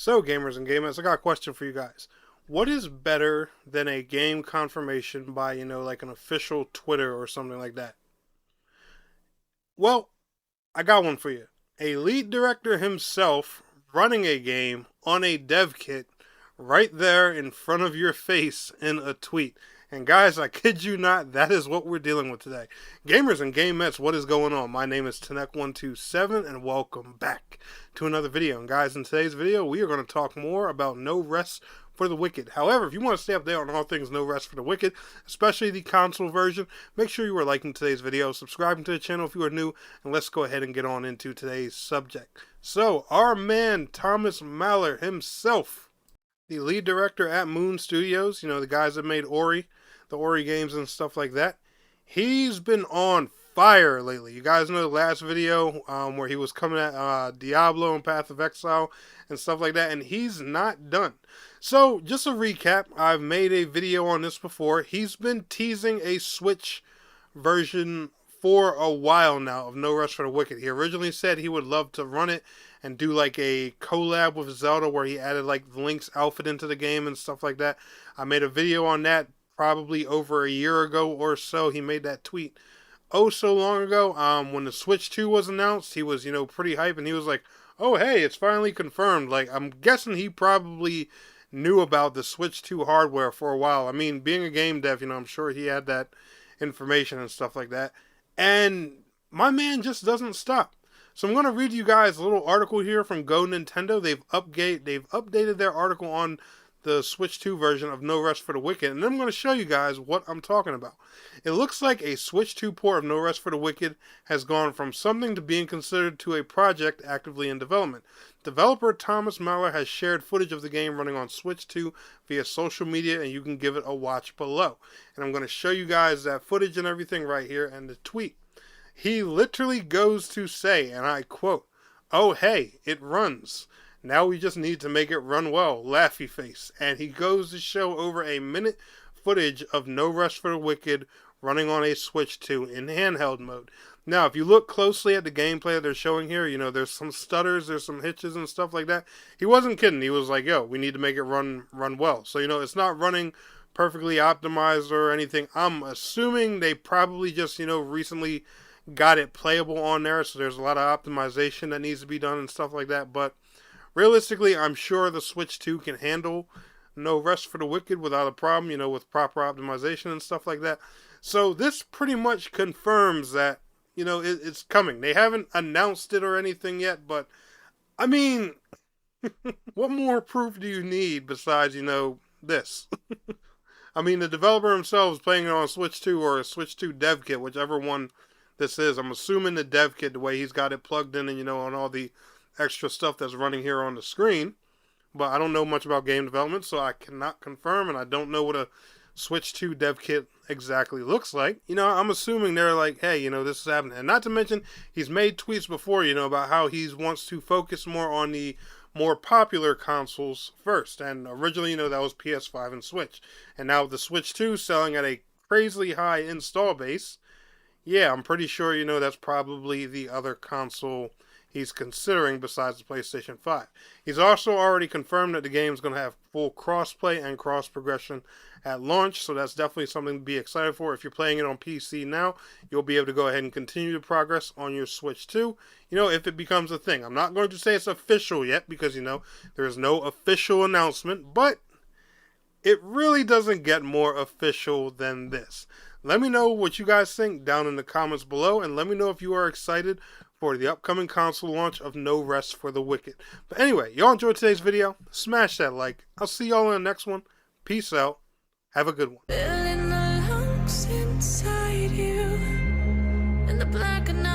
So, gamers and gamers, I got a question for you guys. What is better than a game confirmation by, like an official Twitter or something like that? Well, I got one for you. A lead director himself running a game on a dev kit right there in front of your face in a tweet. And guys, I kid you not, that is what we're dealing with today. Gamers and gamettes, what is going on? My name is Tenek127 and welcome back to another video. And guys, in today's video, we are going to talk more about No Rest for the Wicked. However, if you want to stay up there on all things No Rest for the Wicked, especially the console version, make sure you are liking today's video, subscribing to the channel if you are new, and let's go ahead and get on into today's subject. So, our man Thomas Mahler himself, the lead director at Moon Studios, the guys that made Ori, the Ori games and stuff like that, he's been on fire lately. You guys know the last video where he was coming at Diablo and Path of Exile and stuff like that, and he's not done. So, just a recap, I've made a video on this before. He's been teasing a Switch version for a while now of No Rest for the Wicked. He originally said he would love to run it and do like a collab with Zelda where he added like Link's outfit into the game and stuff like that. I made a video on that probably over a year ago or so. He made that tweet oh so long ago. When the Switch 2 was announced, he was, pretty hype, and he was like, oh hey, it's finally confirmed. Like, I'm guessing he probably knew about the Switch 2 hardware for a while. I mean, being a game dev, I'm sure he had that information and stuff like that. And my man just doesn't stop. So I'm going to read you guys a little article here from Go Nintendo. They've updated their article on the Switch 2 version of No Rest for the Wicked, and then I'm going to show you guys what I'm talking about. It looks like a Switch 2 port of No Rest for the Wicked has gone from something to being considered to a project actively in development. Developer Thomas Mahler has shared footage of the game running on Switch 2 via social media, and you can give it a watch below. And I'm going to show you guys that footage and everything right here and the tweet. He literally goes to say, and I quote, "Oh hey, it runs. Now we just need to make it run well, laughy face." And he goes to show over a minute footage of No Rest for the Wicked running on a Switch 2 in handheld mode. Now, if you look closely at the gameplay that they're showing here, there's some stutters, there's some hitches and stuff like that. He wasn't kidding. He was like, yo, we need to make it run well. So, it's not running perfectly optimized or anything. I'm assuming they probably just, recently got it playable on there. So there's a lot of optimization that needs to be done and stuff like that. But realistically, I'm sure the Switch 2 can handle No Rest for the Wicked without a problem, with proper optimization and stuff like that. So this pretty much confirms that, it's coming. They haven't announced it or anything yet, but, I mean, what more proof do you need besides, this? I mean, the developer himself is playing it on Switch 2 or a Switch 2 dev kit, whichever one this is. I'm assuming the dev kit, the way he's got it plugged in and, on all the extra stuff that's running here on the screen. But I don't know much about game development, so I cannot confirm, and I don't know what a Switch 2 dev kit exactly looks like. I'm assuming they're like, hey, this is happening. And not to mention, he's made tweets before, about how he wants to focus more on the more popular consoles first. And originally, that was PS5 and Switch. And now with the Switch 2 selling at a crazily high install base, yeah, I'm pretty sure, that's probably the other console he's considering besides the PlayStation 5. He's also already confirmed that the game is going to have full crossplay and cross progression at launch, so that's definitely something to be excited for. If you're playing it on PC now, you'll be able to go ahead and continue to progress on your Switch 2, if it becomes a thing. I'm not going to say it's official yet because, there is no official announcement, but it really doesn't get more official than this. Let me know what you guys think down in the comments below, and let me know if you are excited for the upcoming console launch of No Rest for the Wicked. But anyway, y'all enjoyed today's video. Smash that like. I'll see y'all in the next one. Peace out. Have a good one. Filling the lungs inside you, and the black and